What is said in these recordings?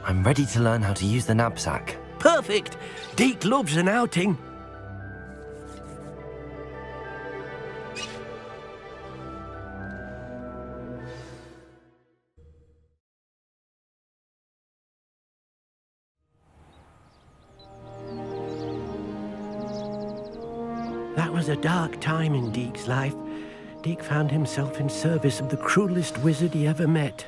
I'm ready to learn how to use the knapsack. Perfect! Deke loves an outing. That was a dark time in Deke's life. Deke found himself in service of the cruelest wizard he ever met.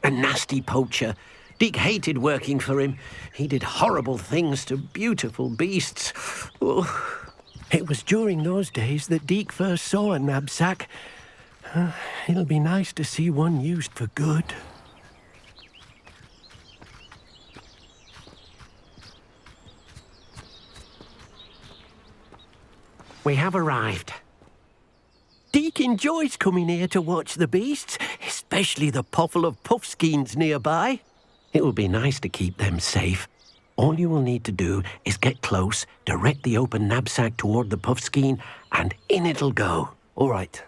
A nasty poacher. Deke hated working for him. He did horrible things to beautiful beasts. Oh. It was during those days that Deke first saw a knapsack. It'll be nice to see one used for good. We have arrived. Deke enjoys coming here to watch the beasts, especially the potful of puffskeins nearby. It will be nice to keep them safe. All you will need to do is get close, direct the open knapsack toward the puffskein, and in it'll go. All right.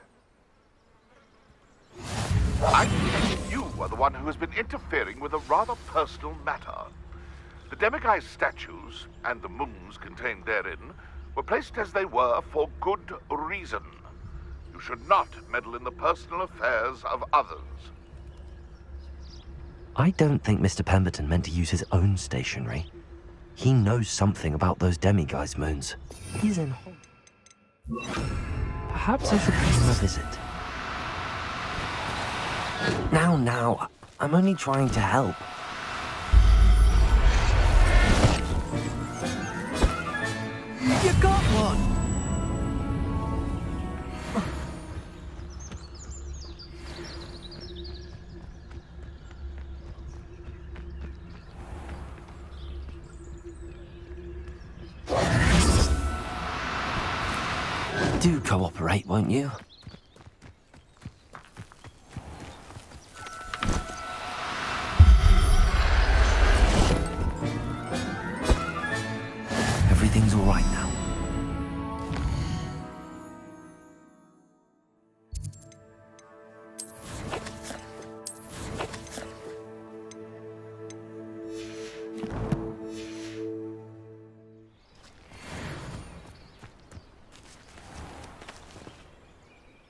I think you are the one who has been interfering with a rather personal matter. The demiguise statues, and the moons contained therein, were placed as they were for good reason. You should not meddle in the personal affairs of others. I don't think Mr. Pemberton meant to use his own stationery. He knows something about those demiguise moons. He's in Hogwarts. Perhaps I should pay him a visit. Now, I'm only trying to help. You got one! Do cooperate, won't you? Everything's all right now.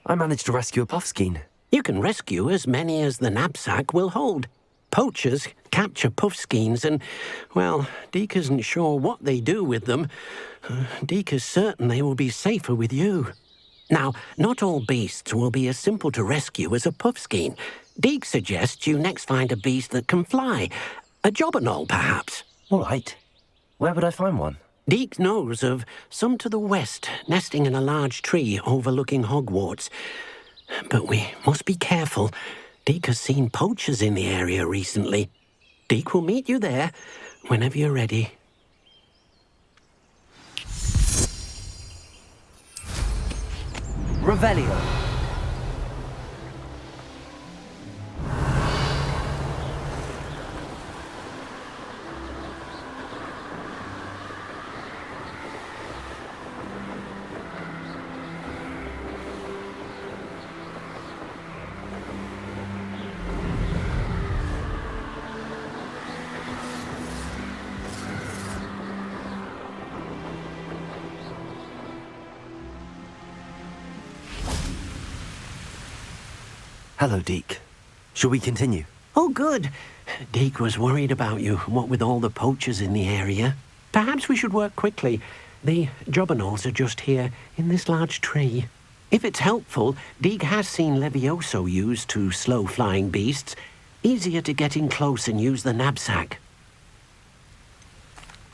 I managed to rescue a puffskein. You can rescue as many as the knapsack will hold. Poachers capture puffskeins and, well, Deke isn't sure what they do with them. Deke is certain they will be safer with you. Now, not all beasts will be as simple to rescue as a puffskein. Deke suggests you next find a beast that can fly. A jobberknoll, perhaps. All right. Where would I find one? Deke knows of some to the west, nesting in a large tree overlooking Hogwarts. But we must be careful. Deke has seen poachers in the area recently. Deke will meet you there whenever you're ready. Revelio. Hello, Deke. Shall we continue? Oh, good. Deke was worried about you, what with all the poachers in the area. Perhaps we should work quickly. The jobberknolls are just here, in this large tree. If it's helpful, Deke has seen Levioso used to slow flying beasts. Easier to get in close and use the knapsack.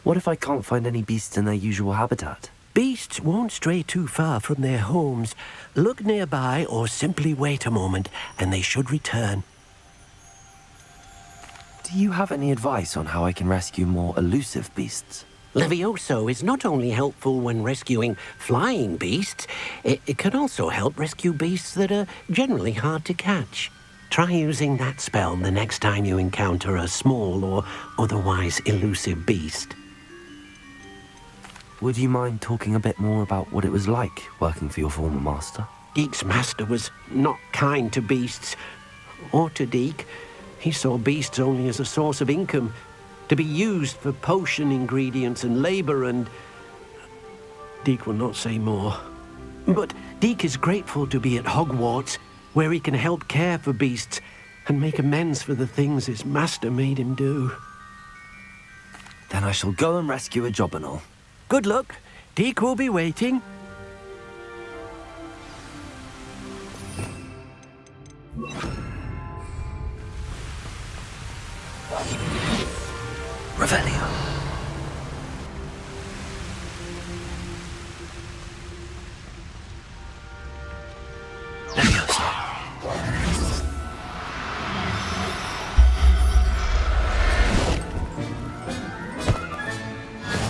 What if I can't find any beasts in their usual habitat? Beasts won't stray too far from their homes. Look nearby or simply wait a moment, and they should return. Do you have any advice on how I can rescue more elusive beasts? Levioso is not only helpful when rescuing flying beasts, it can also help rescue beasts that are generally hard to catch. Try using that spell the next time you encounter a small or otherwise elusive beast. Would you mind talking a bit more about what it was like working for your former master? Deke's master was not kind to beasts, or to Deke. He saw beasts only as a source of income, to be used for potion ingredients and labor, and Deke will not say more. But Deke is grateful to be at Hogwarts, where he can help care for beasts and make amends for the things his master made him do. Then I shall go and rescue a job and all. Good luck. Deke will be waiting. Revelio. Leviosa.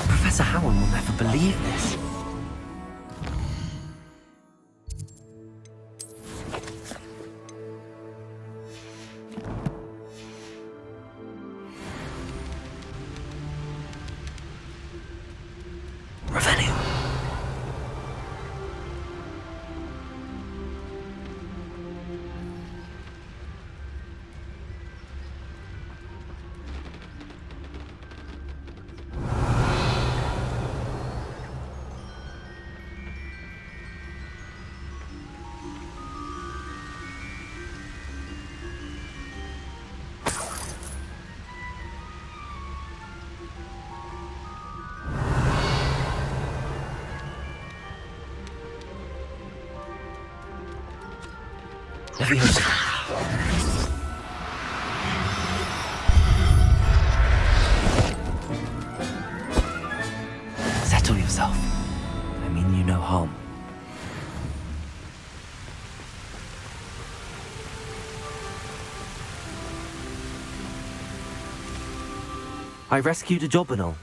Professor Howard will never believe this. Revelio. Leviosa. Settle yourself. I mean you no harm. I rescued a Jobberknoll.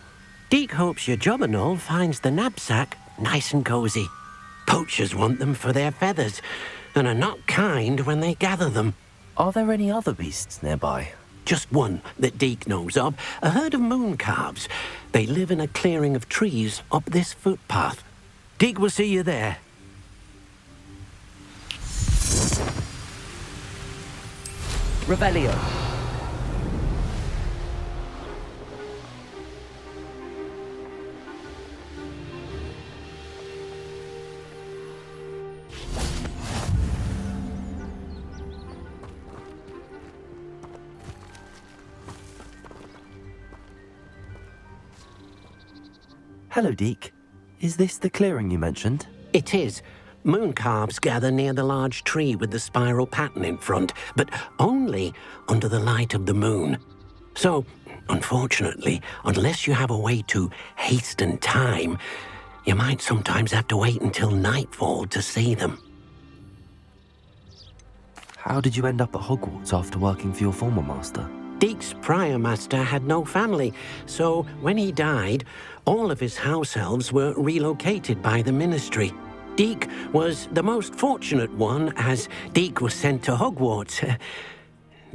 Deke hopes your Jobberknoll finds the knapsack nice and cozy. Poachers want them for their feathers, and are not kind when they gather them. Are there any other beasts nearby? Just one that Deke knows of, a herd of moon calves. They live in a clearing of trees up this footpath. Deke will see you there. Revelio. Hello, Deke. Is this the clearing you mentioned? It is. Moon calves gather near the large tree with the spiral pattern in front, but only under the light of the moon. So, unfortunately, unless you have a way to hasten time, you might sometimes have to wait until nightfall to see them. How did you end up at Hogwarts after working for your former master? Deke's prior master had no family, so when he died, all of his house elves were relocated by the ministry. Deke was the most fortunate one, as Deke was sent to Hogwarts.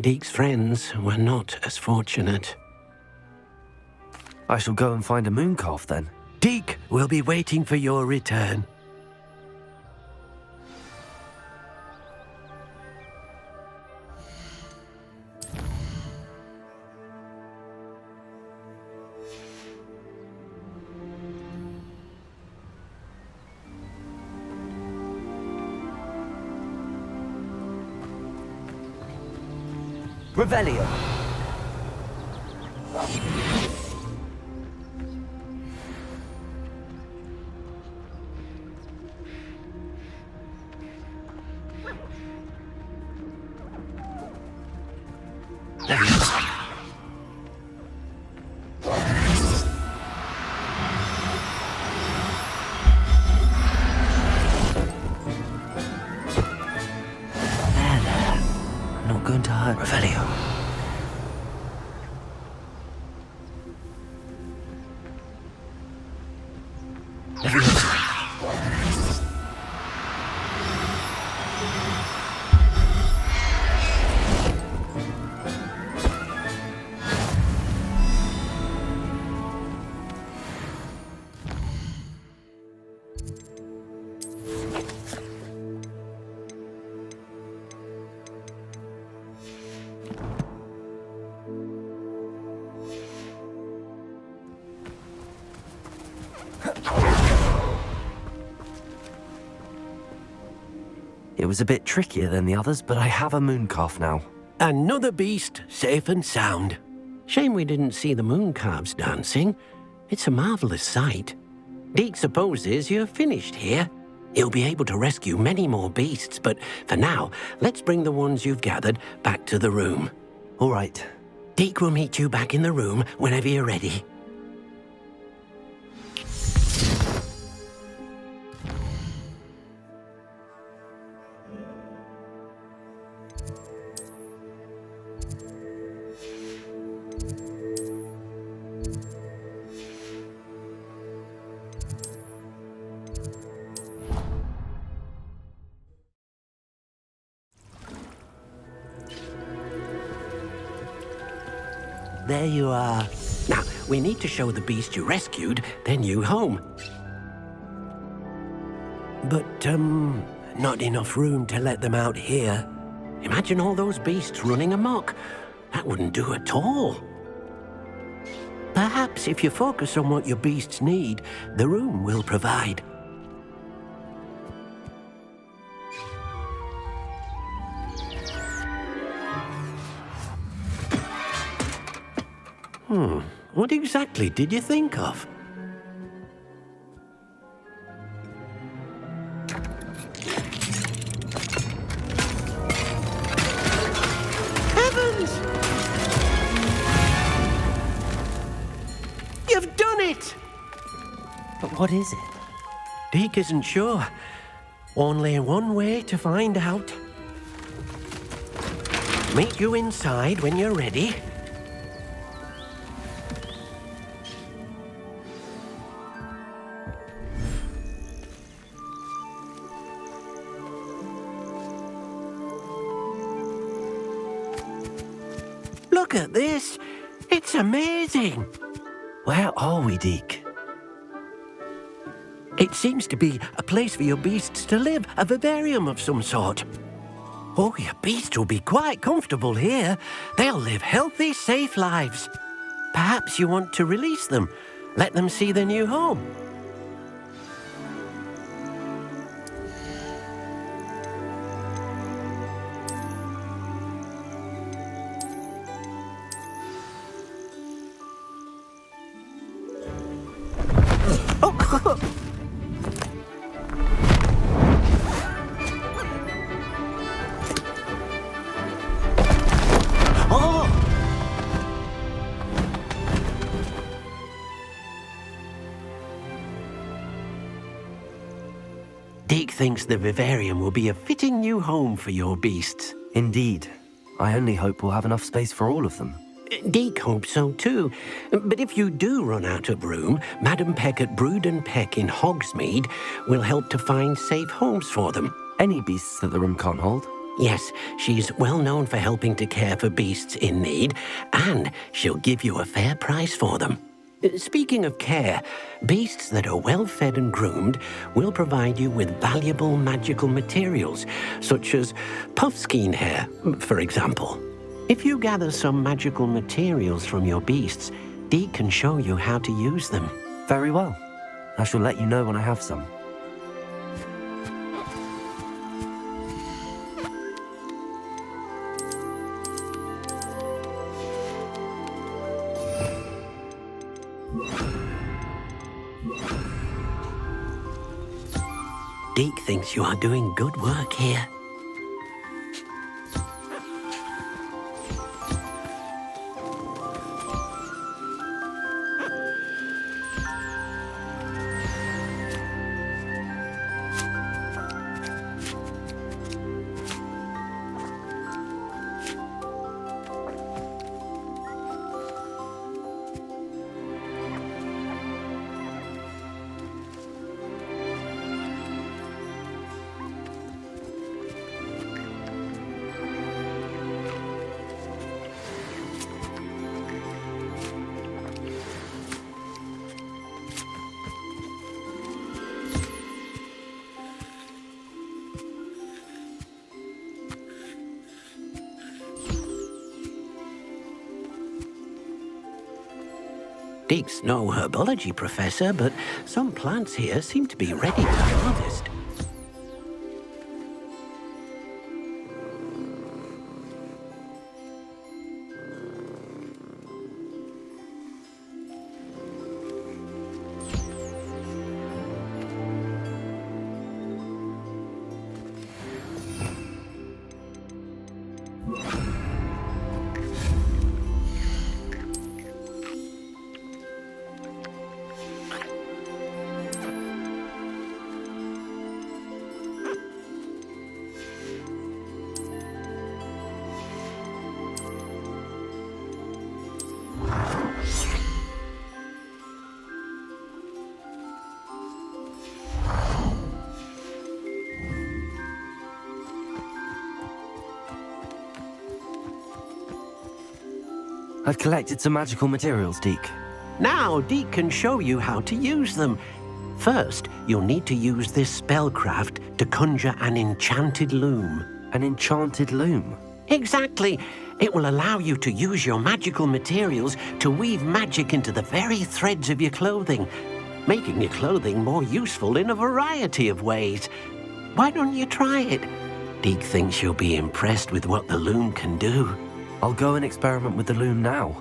Deke's friends were not as fortunate. I shall go and find a moon calf then. Deke will be waiting for your return. Revelio. Not going to hurt Revelio. was a bit trickier than the others, but I have a moon calf now. Another beast, safe and sound. Shame we didn't see the moon calves dancing. It's a marvelous sight. Deke supposes you're finished here. He'll be able to rescue many more beasts, but for now, let's bring the ones you've gathered back to the room. All right. Deke will meet you back in the room whenever you're ready. There you are. Now, we need to show the beast you rescued their new home. But, not enough room to let them out here. Imagine all those beasts running amok. That wouldn't do at all. Perhaps if you focus on what your beasts need, the room will provide. What exactly did you think of? Heavens! You've done it! But what is it? Deke isn't sure. Only one way to find out. Meet you inside when you're ready. Look at this. It's amazing. Where are we, Deke? It seems to be a place for your beasts to live, a vivarium of some sort. Oh, your beasts will be quite comfortable here. They'll live healthy, safe lives. Perhaps you want to release them, let them see their new home. Deke thinks the vivarium will be a fitting new home for your beasts. Indeed. I only hope we'll have enough space for all of them. Deke hopes so too. But if you do run out of room, Madam Peck at Brood and Peck in Hogsmeade will help to find safe homes for them. Any beasts that the room can't hold? Yes, she's well known for helping to care for beasts in need, and she'll give you a fair price for them. Speaking of care, beasts that are well fed and groomed will provide you with valuable magical materials, such as puffskein hair, for example. If you gather some magical materials from your beasts, Deke can show you how to use them. Very well. I shall let you know when I have some. Deke thinks you are doing good work here. Deke's no herbology professor, but some plants here seem to be ready to harvest. I've collected some magical materials, Deke. Now, Deke can show you how to use them. First, you'll need to use this spellcraft to conjure an enchanted loom. An enchanted loom? Exactly. It will allow you to use your magical materials to weave magic into the very threads of your clothing, making your clothing more useful in a variety of ways. Why don't you try it? Deke thinks you'll be impressed with what the loom can do. I'll go and experiment with the loom now.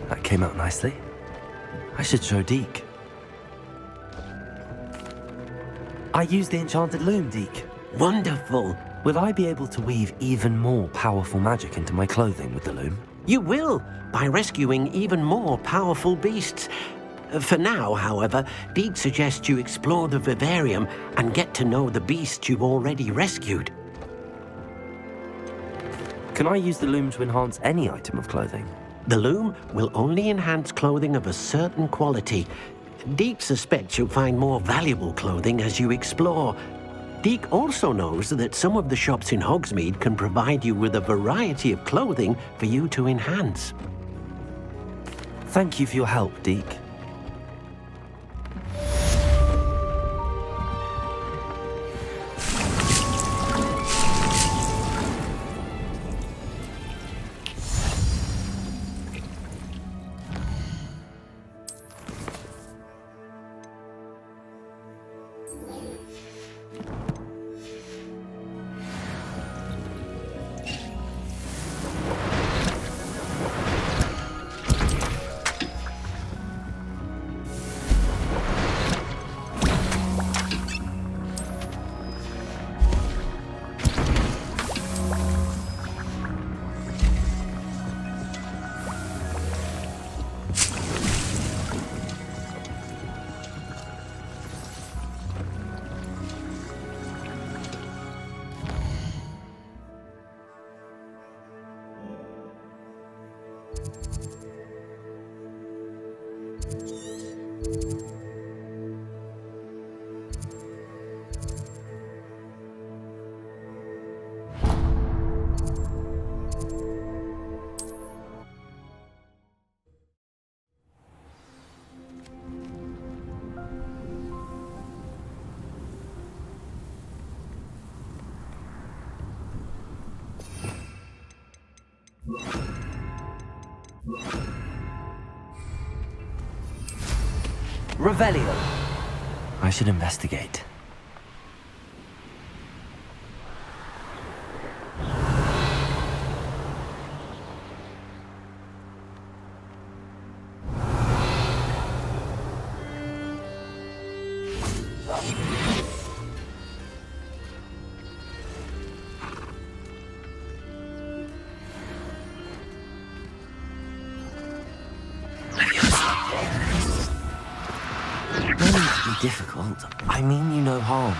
That came out nicely. I should show Deke. I used the enchanted loom, Deke. Wonderful. Will I be able to weave even more powerful magic into my clothing with the loom? You will, by rescuing even more powerful beasts. For now, however, Deke suggests you explore the vivarium and get to know the beasts you've already rescued. Can I use the loom to enhance any item of clothing? The loom will only enhance clothing of a certain quality. Deke suspects you'll find more valuable clothing as you explore. Deke also knows that some of the shops in Hogsmeade can provide you with a variety of clothing for you to enhance. Thank you for your help, Deke. Revelio. I should investigate. Difficult. I mean you no harm.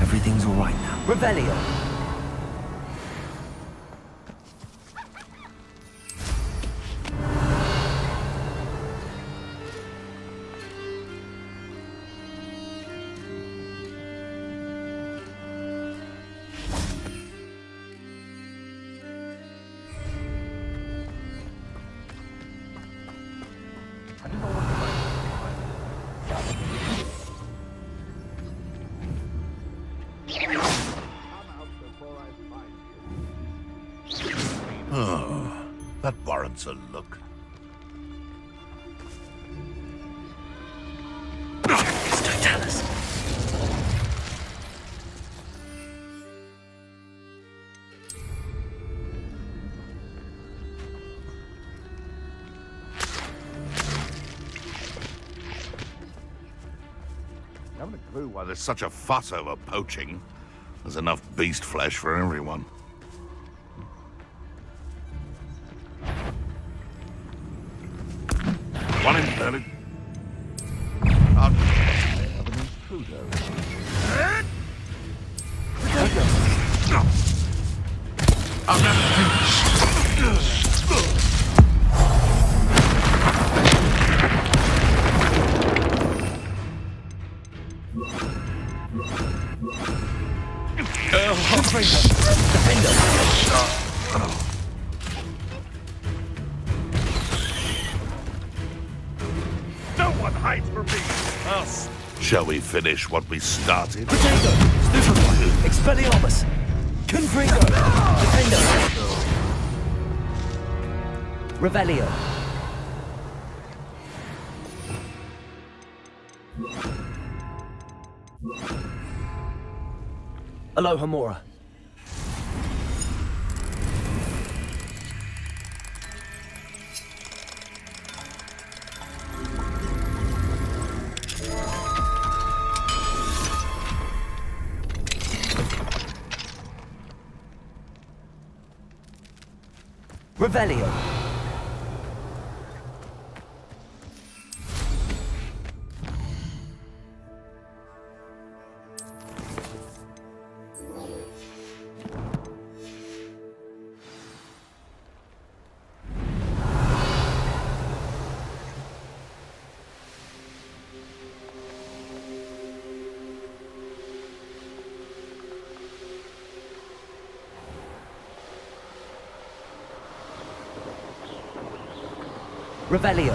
Everything's all right now. Revelio. That warrants a look. Don't tell us. I haven't a clue why there's such a fuss over poaching. There's enough beast flesh for everyone. One inverted. Of an intruder. No one hides from me. Us. Shall we finish what we started? Potato! Stupefy! Expelliarmus! Confringo! Defendo! Revelio. Alohomora. Revelio. Revelio.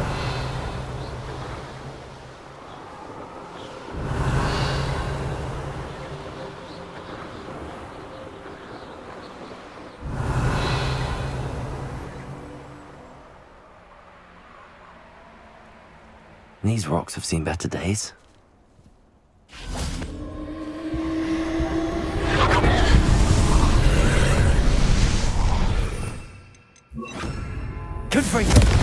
These rocks have seen better days. Confringo.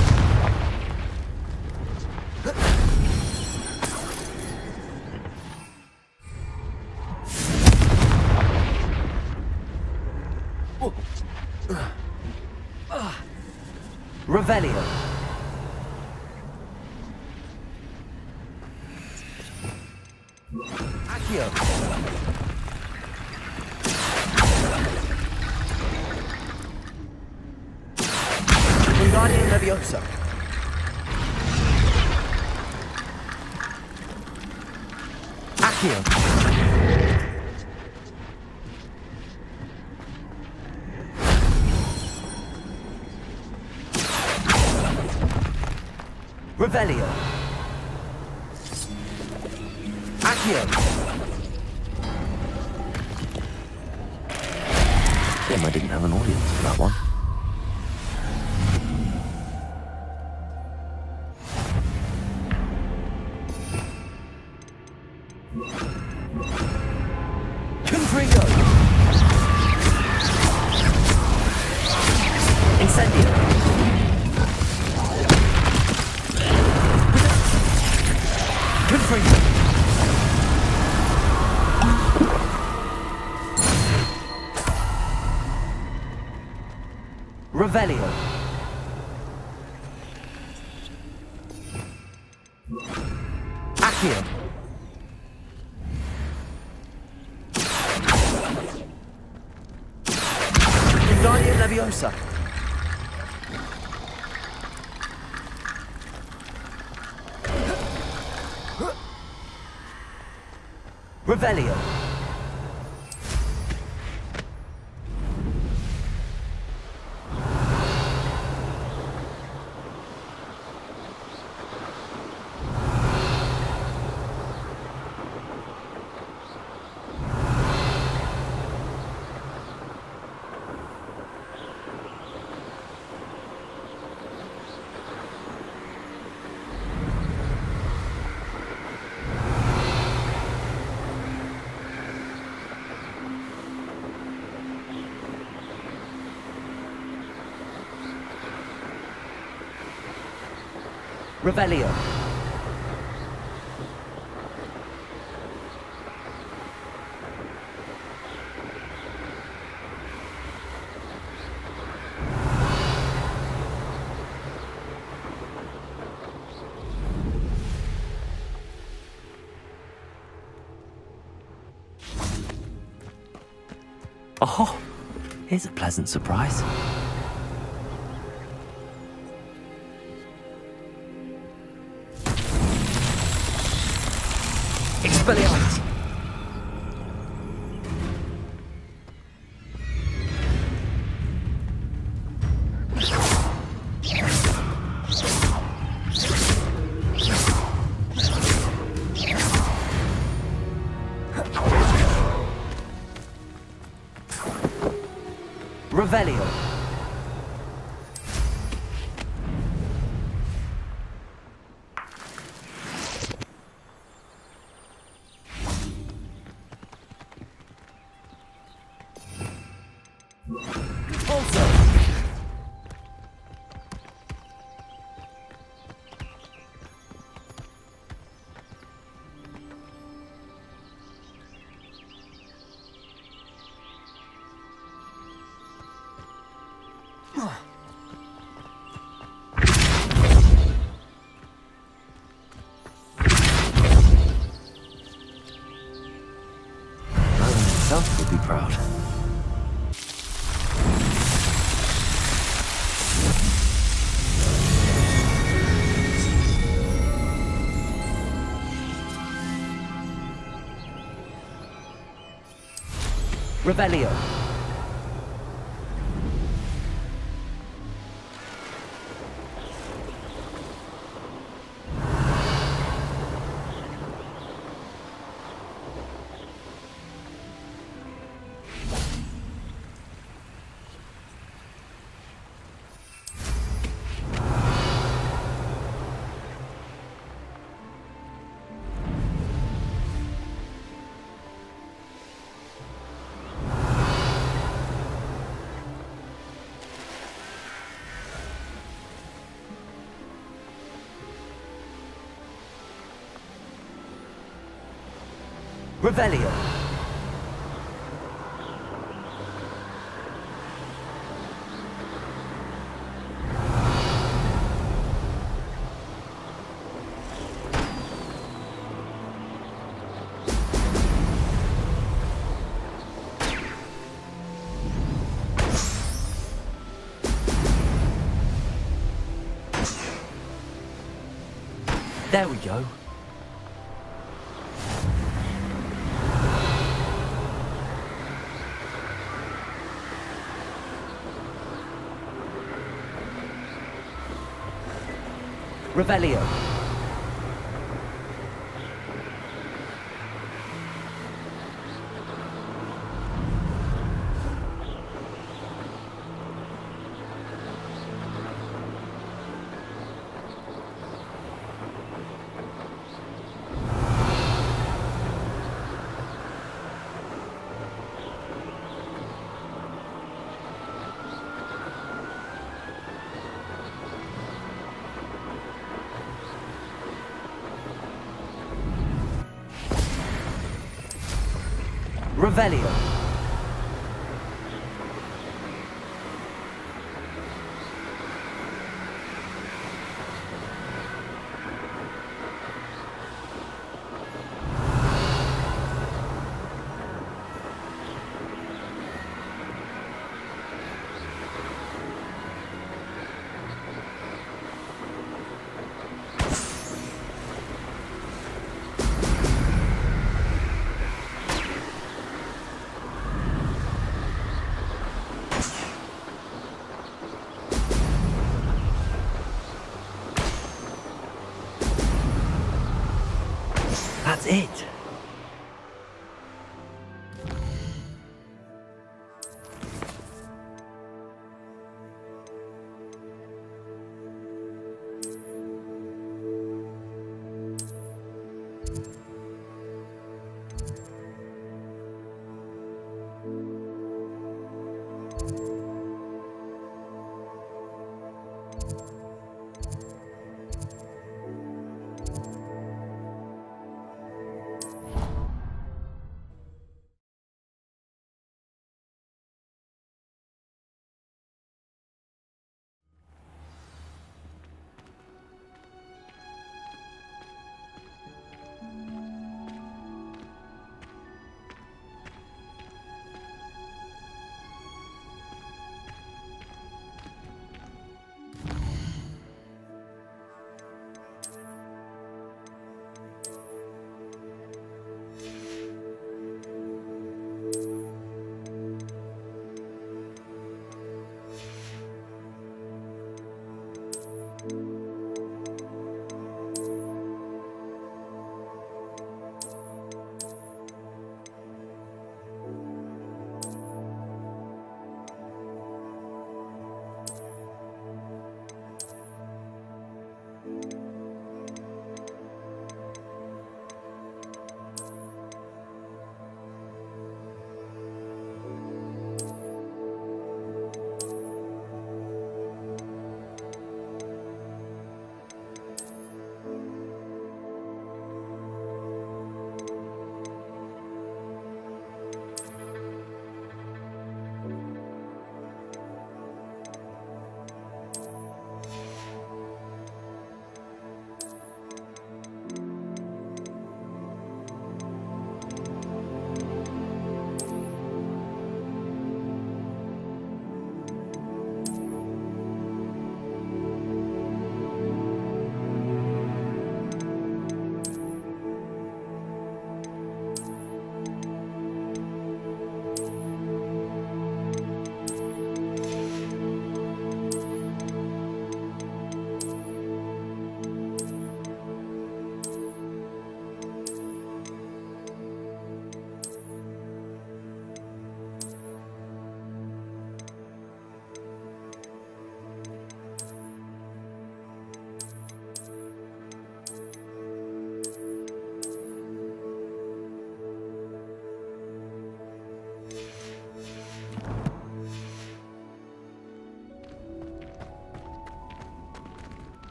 Revelio. Accio. Wingardium Leviosa. Accio. Revelio. Accio. Damn, I didn't have an audience for that one. Confringo. Incendio. Confringo. Revelio. Accio. Wingardium Leviosa. Revelio. Revelio. Oh, here's a pleasant surprise. Expelliarmus. Revelio. Also. Revelio. Revelio. There we go. Revelio. Revelio. That's it.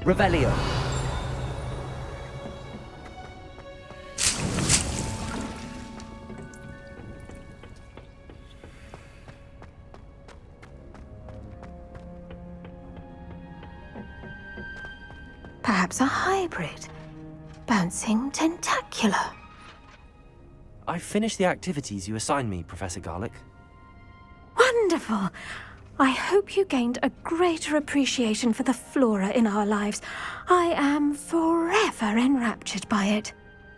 Revelio. Perhaps a hybrid. Bouncing tentacular. I finished the activities you assigned me, Professor Garlick. Wonderful! I hope you gained a greater appreciation for the flora in our lives. I am forever enraptured by it.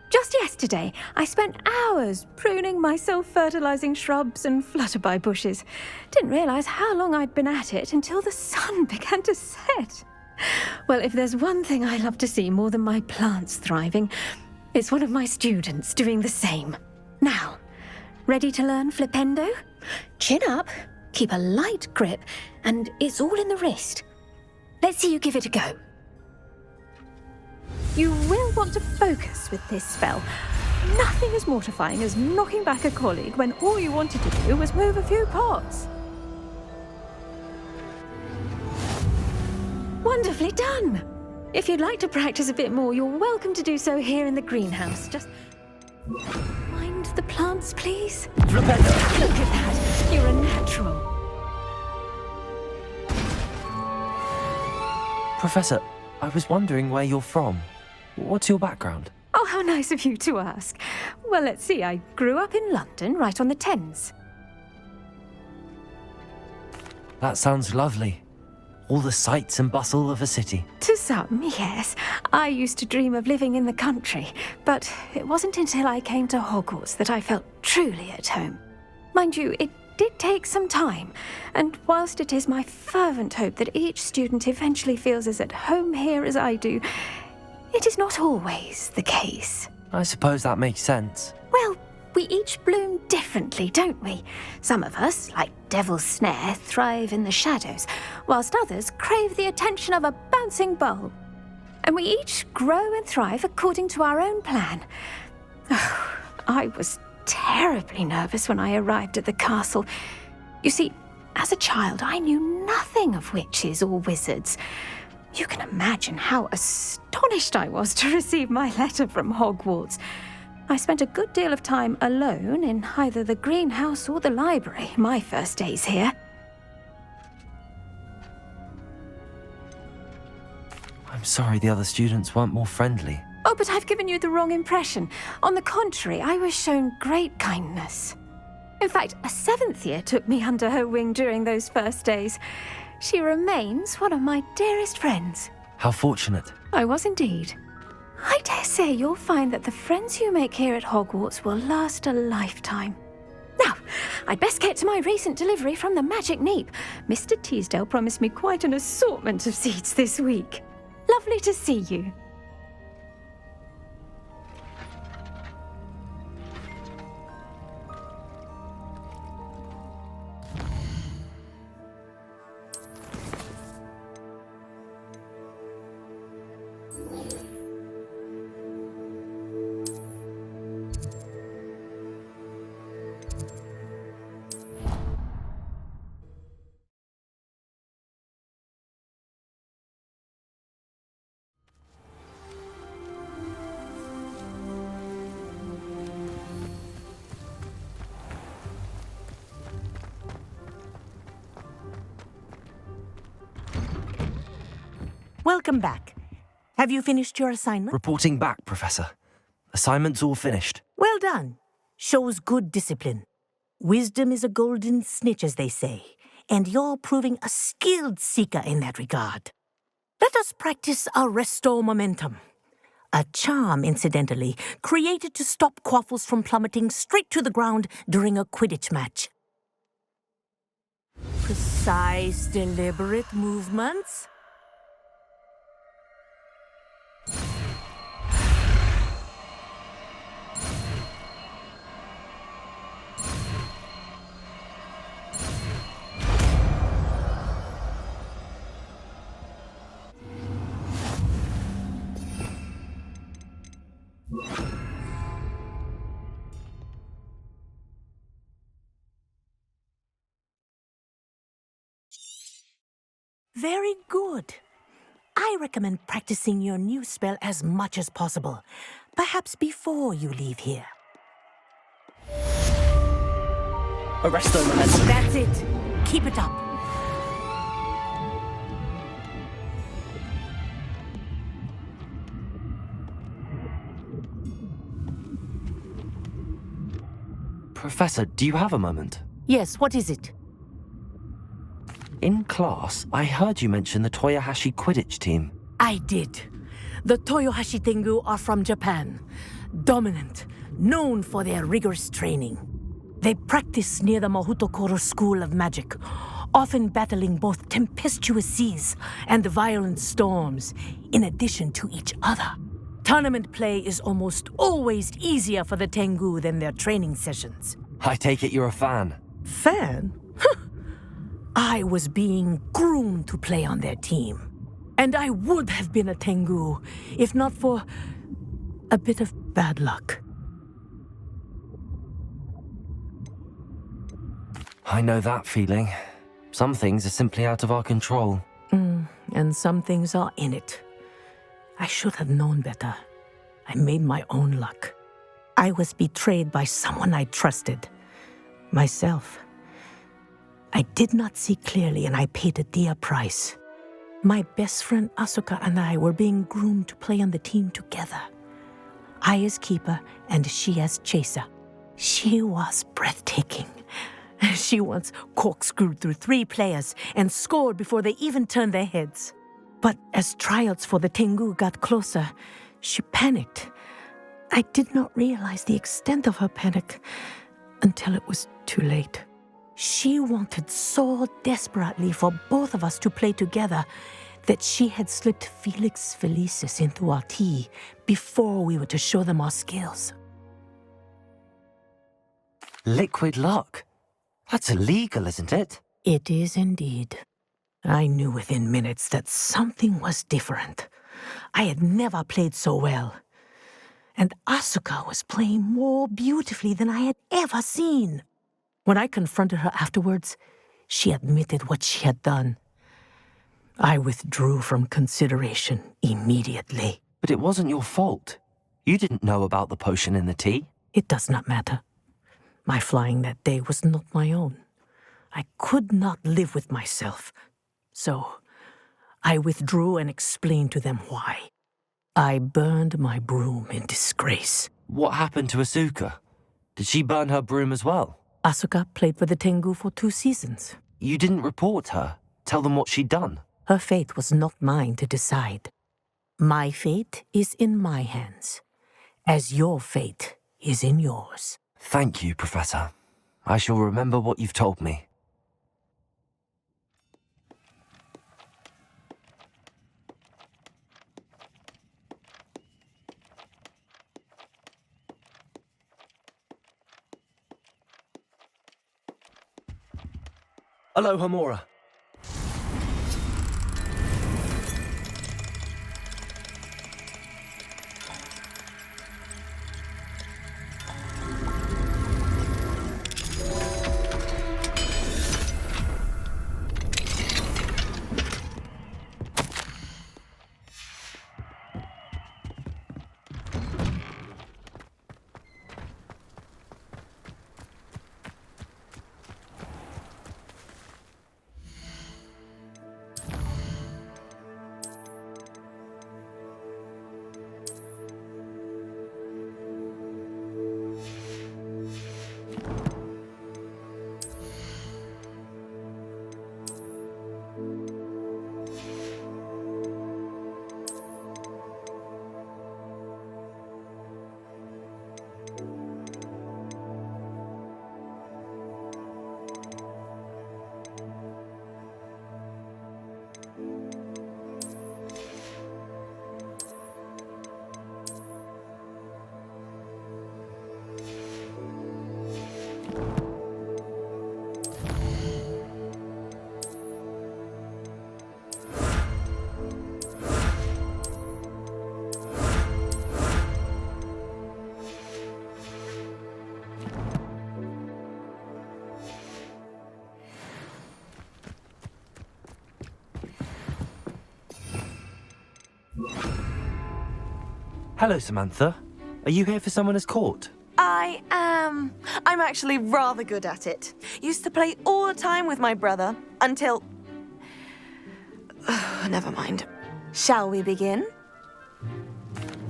Just yesterday, I spent hours pruning my self-fertilizing shrubs and flutterby bushes. Didn't realize how long I'd been at it until the sun began to set. Well, if there's one thing I love to see more than my plants thriving, it's one of my students doing the same. Now, ready to learn Flipendo? Chin up, keep a light grip, and it's all in the wrist. Let's see you give it a go. You will want to focus with this spell. Nothing as mortifying as knocking back a colleague when all you wanted to do was move a few pots. Wonderfully done! If you'd like to practice a bit more, you're welcome to do so here in the greenhouse. Just mind the plants, please. Flipendo! Look at that! You're a natural. Professor, I was wondering where you're from. What's your background? Oh, how nice of you to ask. Well, let's see. I grew up in London, right on the Thames. That sounds lovely. All the sights and bustle of a city. To some, yes. I used to dream of living in the country, but it wasn't until I came to Hogwarts that I felt truly at home. Mind you, it did take some time, and whilst it is my fervent hope that each student eventually feels as at home here as I do, it is not always the case. I suppose that makes sense. Well, we each bloom differently, don't we? Some of us, like Devil's Snare, thrive in the shadows, whilst others crave the attention of a bouncing bulb. And we each grow and thrive according to our own plan. Oh, I was terribly nervous when I arrived at the castle. You see, as a child, I knew nothing of witches or wizards. You can imagine how astonished I was to receive my letter from Hogwarts. I spent a good deal of time alone in either the greenhouse or the library my first days here. I'm sorry the other students weren't more friendly. Oh, but I've given you the wrong impression. On the contrary, I was shown great kindness. In fact, a seventh year took me under her wing during those first days. She remains one of my dearest friends. How fortunate. I was indeed. I dare say you'll find that the friends you make here at Hogwarts will last a lifetime. Now, I'd best get to my recent delivery from the Magic Neep. Mr. Teasdale promised me quite an assortment of seeds this week. Lovely to see you. Welcome back. Have you finished your assignment? Reporting back, Professor. Assignment's all finished. Well done. Shows good discipline. Wisdom is a golden snitch, as they say, and you're proving a skilled seeker in that regard. Let us practice our Restore Momentum. A charm, incidentally, created to stop quaffles from plummeting straight to the ground during a Quidditch match. Precise, deliberate movements. Very good. I recommend practicing your new spell as much as possible, perhaps before you leave here. Arrest them and... That's it. Keep it up. Professor, do you have a moment? Yes, what is it? In class, I heard you mention the Toyohashi Quidditch team. I did. The Toyohashi Tengu are from Japan. Dominant, known for their rigorous training. They practice near the Mahutokoro School of Magic, often battling both tempestuous seas and violent storms, in addition to each other. Tournament play is almost always easier for the Tengu than their training sessions. I take it you're a fan. Fan? I was being groomed to play on their team. And I would have been a Tengu, if not for a bit of bad luck. I know that feeling. Some things are simply out of our control. And some things are in it. I should have known better. I made my own luck. I was betrayed by someone I trusted. Myself. I did not see clearly, and I paid a dear price. My best friend Asuka and I were being groomed to play on the team together. I as keeper, and she as chaser. She was breathtaking. She once corkscrewed through 3 players and scored before they even turned their heads. But as tryouts for the Tengu got closer, she panicked. I did not realize the extent of her panic until it was too late. She wanted so desperately for both of us to play together that she had slipped Felix Felicis into our tea before we were to show them our skills. Liquid luck? That's illegal, isn't it? It is indeed. I knew within minutes that something was different. I had never played so well. And Asuka was playing more beautifully than I had ever seen. When I confronted her afterwards, she admitted what she had done. I withdrew from consideration immediately. But it wasn't your fault. You didn't know about the potion in the tea. It does not matter. My flying that day was not my own. I could not live with myself. So, I withdrew and explained to them why. I burned my broom in disgrace. What happened to Asuka? Did she burn her broom as well? Asuka played for the Tengu for 2 seasons. You didn't report her? Tell them what she'd done? Her fate was not mine to decide. My fate is in my hands, as your fate is in yours. Thank you, Professor. I shall remember what you've told me. Aloha, Mora. Hello, Samantha. Are you here for Summoner's Court? I am. I'm actually rather good at it. Used to play all the time with my brother until... Never mind. Shall we begin?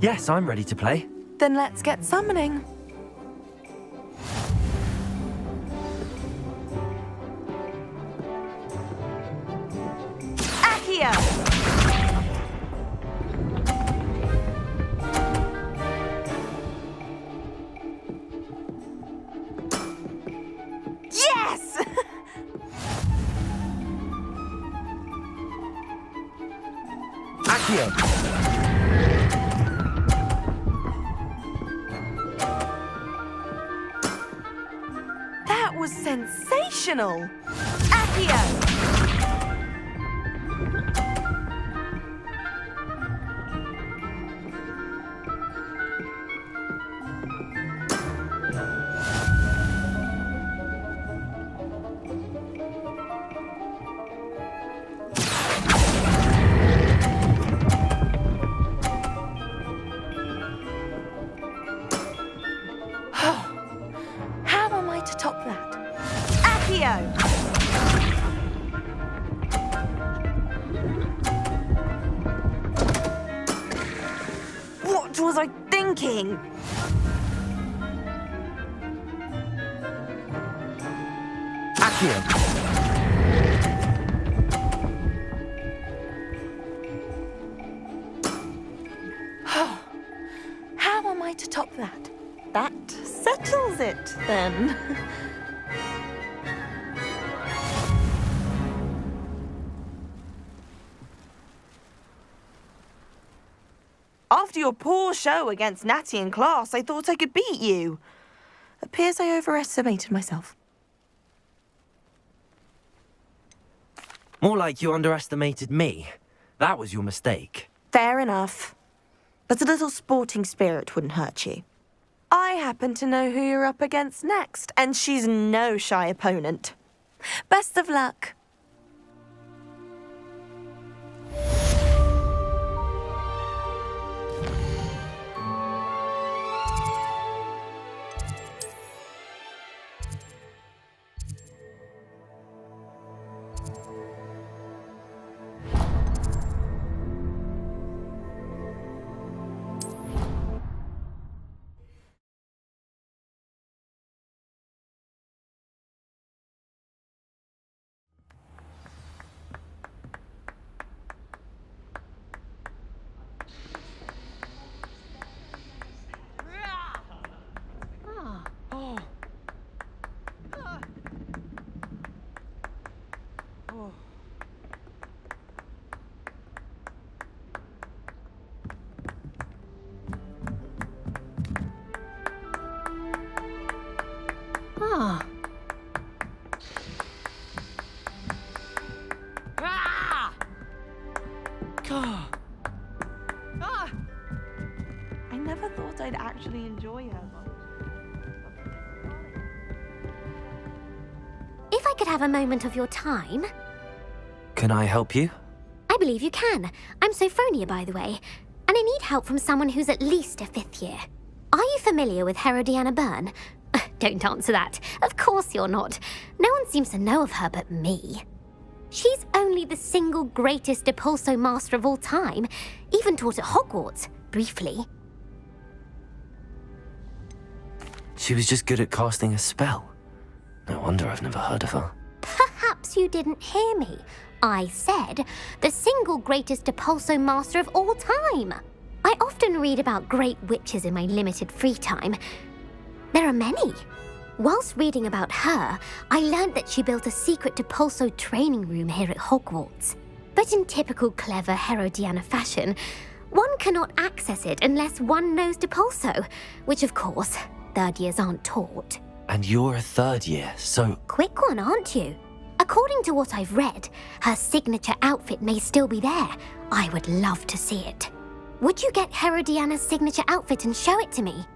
Yes, I'm ready to play. Then let's get summoning. Accio! Yes! Accio! That was sensational! Accio! How am I to top that? Accio! What was I thinking? Accio! How am I to top that? That settles it, then. After your poor show against Natty in class, I thought I could beat you. Appears I overestimated myself. More like you underestimated me. That was your mistake. Fair enough. But a little sporting spirit wouldn't hurt you. I happen to know who you're up against next, and she's no shy opponent. Best of luck. I never thought I'd actually enjoy her much. If I could have a moment of your time... Can I help you? I believe you can. I'm Sophronia, by the way, and I need help from someone who's at least a 5th year. Are you familiar with Herodiana Byrne? Don't answer that. Of course you're not. No one seems to know of her but me. She's only the single greatest Depulso master of all time, even taught at Hogwarts, briefly. She was just good at casting a spell. No wonder I've never heard of her. Perhaps you didn't hear me. I said the single greatest Depulso master of all time. I often read about great witches in my limited free time. There are many. Whilst reading about her, I learned that she built a secret Depulso training room here at Hogwarts. But in typical clever Herodiana fashion, one cannot access it unless one knows Depulso, which of course, 3rd years aren't taught. And you're a 3rd year, so... Quick one, aren't you? According to what I've read, her signature outfit may still be there. I would love to see it. Would you get Herodiana's signature outfit and show it to me?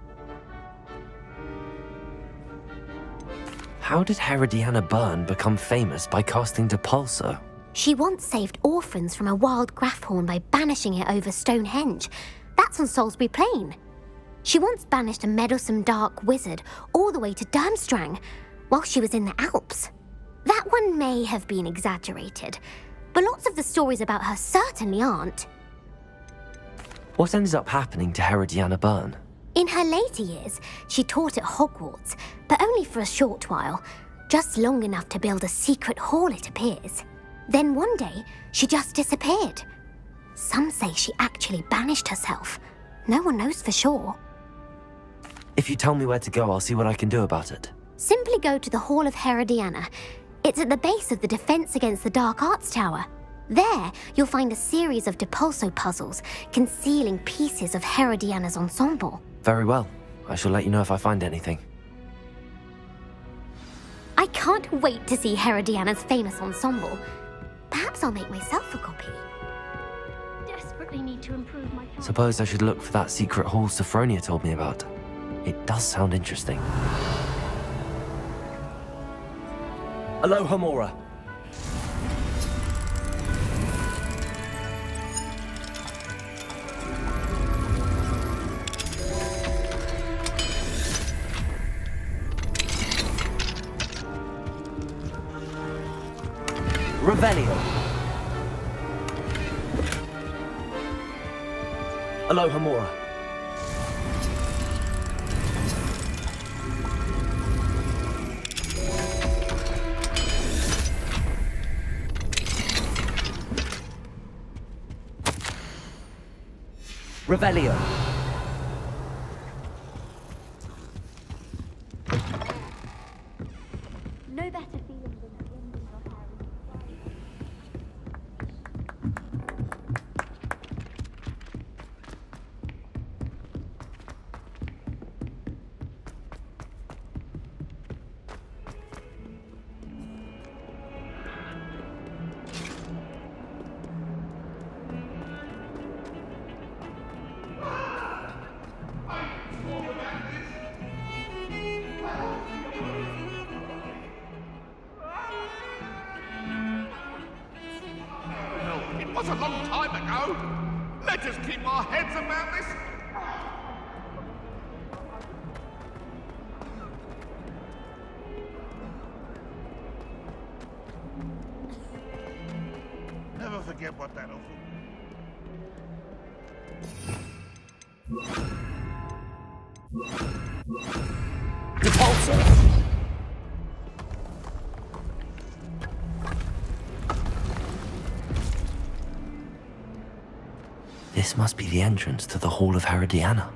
How did Herodiana Byrne become famous by casting Depulso? She once saved orphans from a wild Grafhorn by banishing it over Stonehenge. That's on Salisbury Plain. She once banished a meddlesome dark wizard all the way to Durmstrang while she was in the Alps. That one may have been exaggerated, but lots of the stories about her certainly aren't. What ended up happening to Herodiana Byrne? In her later years, she taught at Hogwarts, but only for a short while, just long enough to build a secret hall, it appears. Then one day, she just disappeared. Some say she actually banished herself. No one knows for sure. If you tell me where to go, I'll see what I can do about it. Simply go to the Hall of Herodiana. It's at the base of the Defense Against the Dark Arts Tower. There, you'll find a series of Depulso puzzles concealing pieces of Herodiana's ensemble. Very well. I shall let you know if I find anything. I can't wait to see Herodiana's famous ensemble. Perhaps I'll make myself a copy. Desperately need to improve my... Suppose I should look for that secret hall Sophronia told me about. It does sound interesting. Aloha, Mora. Revelio. Aloha, Mora. Revelio. No better feeling than the ending of Harry. It was a long time ago. Let us keep our heads about this. Never forget what that awful... Depulso! This must be the entrance to the Hall of Herodiana.